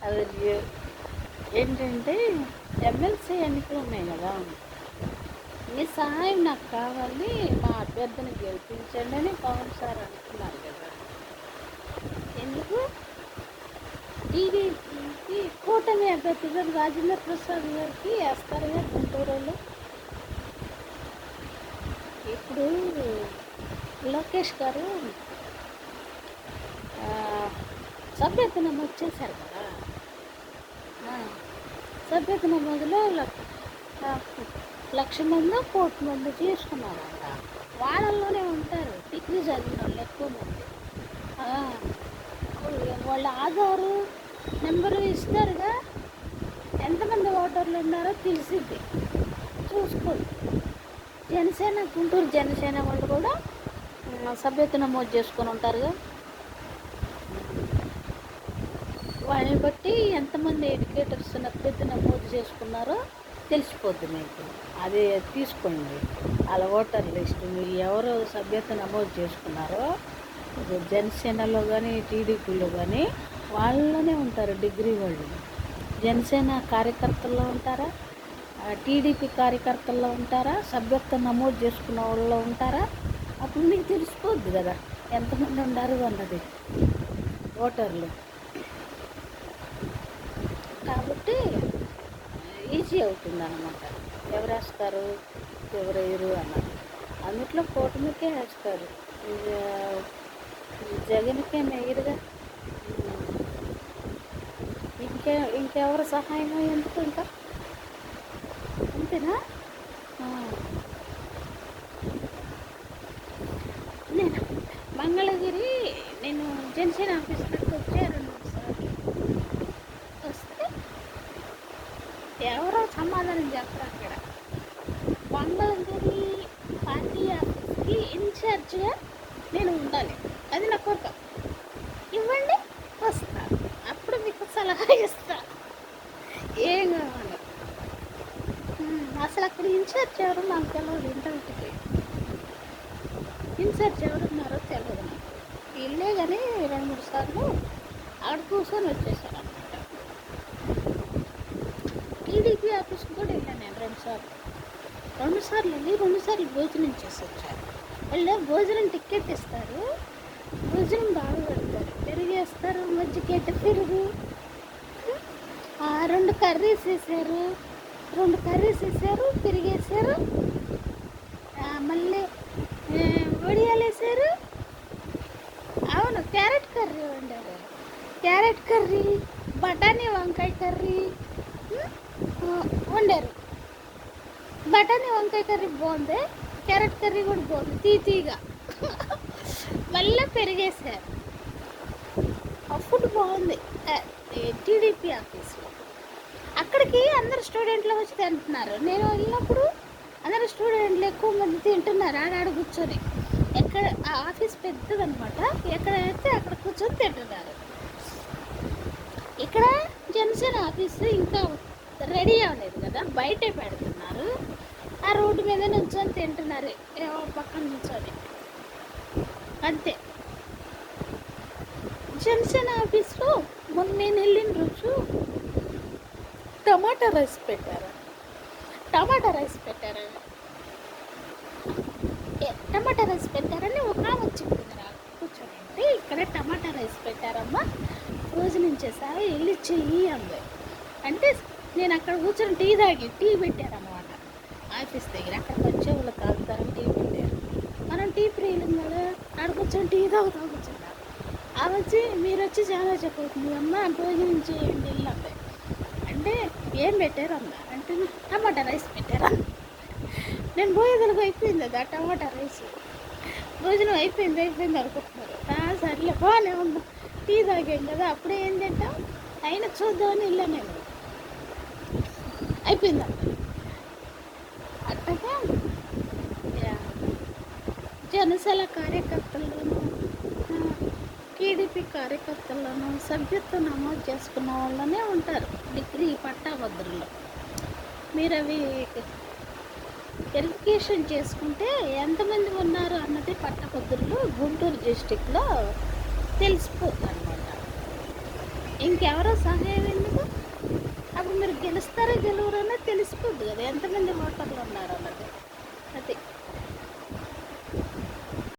అది ఏంటంటే ఎమ్మెల్సీ ఎన్నికలు ఉన్నాయి కదా, మీ సహాయం నాకు కావాలి, మా అభ్యర్థిని గెలిపించండి అని పవన్ సార్ అంటున్నారు కదా. ఎందుకు టీడీపీ కూటమి అభ్యర్థిగా రాజేంద్ర ప్రసాద్ గారికి వేస్తారుగా గుంటూరులో. ఇప్పుడు లోకేష్ గారు సభ్యత నమోదు చేశారు కదా. సభ్యత నమోదులో 1,00,000 మంది 1,00,00,000 మంది చేసుకున్నారంట. వాళ్ళల్లోనే ఉంటారు డిగ్రీ చదివిన వాళ్ళు ఎక్కువ మంది. వాళ్ళ ఆధారు నెంబరు ఇస్తారుగా, ఎంతమంది ఓటర్లు ఉన్నారో తెలిసిద్ది, చూసుకోండి. జనసేన గుంటూరు జనసేన వాళ్ళు కూడా సభ్యత నమోదు చేసుకొని ఉంటారుగా, వాళ్ళని బట్టి ఎంతమంది ఎడ్యుకేటర్స్ సభ్యత నమోదు చేసుకున్నారో తెలిసిపోద్ది మీకు. అది తీసుకోండి వాళ్ళ ఓటర్ లిస్ట్. మీరు ఎవరు సభ్యత నమోదు చేసుకున్నారో జనసేనలో కానీ టీడీపీలో కానీ వాళ్ళలోనే ఉంటారు డిగ్రీ వాళ్ళు. జనసేన కార్యకర్తల్లో ఉంటారా, టీడీపీ కార్యకర్తల్లో ఉంటారా, సభ్యత్వం నమోదు చేసుకున్న వాళ్ళలో ఉంటారా? అప్పుడు మీకు తెలిసిపోద్ది కదా ఎంతమంది ఉన్నారు అన్నది ఓటర్లు. కాబట్టి ఈజీ అవుతుంది అన్నమాట, ఎవరు వేస్తారు ఎవరు వేయరు అన్నది. అందుట్లో కూటమికే వేస్తారు, జగన్కే వేయరుగా. ఇంకెవరు సహాయం ఎందుకు ఇంకా, అంతేనా? నేను మంగళగిరి జనసేన ఆఫీస్ దగ్గరికి వచ్చే 2-3 సార్లు వస్తే ఎవరో సమాధానం చెప్పరు. అక్కడ మంగళగిరి పార్టీ ఆఫీస్కి ఇన్ఛార్జ్గా నేను ఉండాలి, అది నా కోరిక. ఇవ్వండి, వస్తా, అప్పుడు మీకు సలహా ఇస్తా ఏం కావాలి. అసలు అక్కడ ఇన్ఛార్జ్ ఎవరు నాకు తెలియదు, ఇంటర్వ్యూకి ఇన్ఛార్జ్ ఎవరున్నారో తెలియదు నాకు. ఇల్లే కానీ 2-3 సార్లు అక్కడ కూర్చొని వచ్చేసాను అనమాట. టీడీపీ ఆఫీస్కి కూడా వెళ్ళాను నేను 2 సార్లు వెళ్ళి 2 సార్లు భోజనం చేసి వచ్చాను. వాళ్ళు భోజనం టికెట్ ఇస్తారు, భోజనం బాగా పెడతారు, పెరుగు వేస్తారు, మజ్జిగ పెరుగు, 2 కర్రీస్ వేసారు, 2 కర్రీస్ వేసారు, పెరుగు వేసారు, మళ్ళీ వడియాలు వేసారు. అవును, క్యారెట్ కర్రీ వండారు, క్యారెట్ కర్రీ, బఠానీ వంకాయ కర్రీ వండారు. బఠానీ వంకాయ కర్రీ బాగుంది, క్యారెట్ కర్రీ కూడా బాగుంది, తీగా. మళ్ళీ పెరిగేసారు. ఫుడ్ బాగుంది టీడీపీ ఆఫీస్లో. అక్కడికి అందరు స్టూడెంట్లు వచ్చి తింటున్నారు. నేను వెళ్ళినప్పుడు అందరు స్టూడెంట్లు ఎక్కువ మంది తింటున్నారు ఆడాడ కూర్చొని. ఎక్కడ ఆ ఆఫీస్ పెద్దదనమాట, ఎక్కడైతే అక్కడ కూర్చొని తింటున్నారు. ఇక్కడ జనసేన ఆఫీసు ఇంకా రెడీ అవ్వలేదు కదా, బయటే పెడుతున్నారు. ఆ రోడ్డు మీద నుంచొని తింటున్నారు, ఏవో పక్కన నుంచొని, అంతే. జనసేన ఆఫీస్లో మొన్న నేను వెళ్ళిన రోజు టమాటా రైస్ పెట్టారు. టమాటా రైస్ పెట్టారని ఒక ఆమె వచ్చింది కూర్చొని, ఇక్కడ టమాటా రైస్ పెట్టారమ్మా, భోజనం చేసావు, వెళ్ళి చెయ్యి అంది. అంటే నేను అక్కడ కూర్చొని టీ పెట్టారన్నమాట ఆఫీస్ దగ్గర. అక్కడికి వచ్చే వాళ్ళు తాగుతారని టీ పెట్టారు. మనం టీ ప్రియులం కదా, అక్కడ కూర్చొని టీ తాగుతూ కూర్చున్నారు. అవి వచ్చి మీరు వచ్చి చాలా చెప్పవుతుంది అమ్మ, భోజనం చేయండి అంది. అంటే ఏం పెట్టారు అమ్మా అంటే టమాటా రైస్ పెట్టారా. నేను పోయేదలకు అయిపోయింది అది, ఆ టమాటా రైస్. భోజనం అయిపోయింది అనుకుంటున్నారు. సర్లే బాగానే ఉందా, టీ తాగాం కదా, అప్పుడే ఏం తింటాం, అయినా చూద్దామని వెళ్ళా నేను. అయిపోయిందా అట్టగా. జనసేన కార్యకర్తల్లోనూ టీడీపీ కార్యకర్తల్లోనూ సభ్యత్వం నమోదు చేసుకున్న వాళ్ళనే ఉంటారు డిగ్రీ పట్టాభద్రులు. మీరు అవి వెరిఫికేషన్ చేసుకుంటే ఎంతమంది ఉన్నారు అన్నది పట్టభద్రులు గుంటూరు డిస్టిక్లో తెలిసిపోతుంది అనమాట. ఇంకెవరో సహాయం గెలుస్తారో గెలవరో అనేది తెలిసిపోద్ది కదా ఎంతమంది ఓటర్లు ఉన్నారు అన్నది.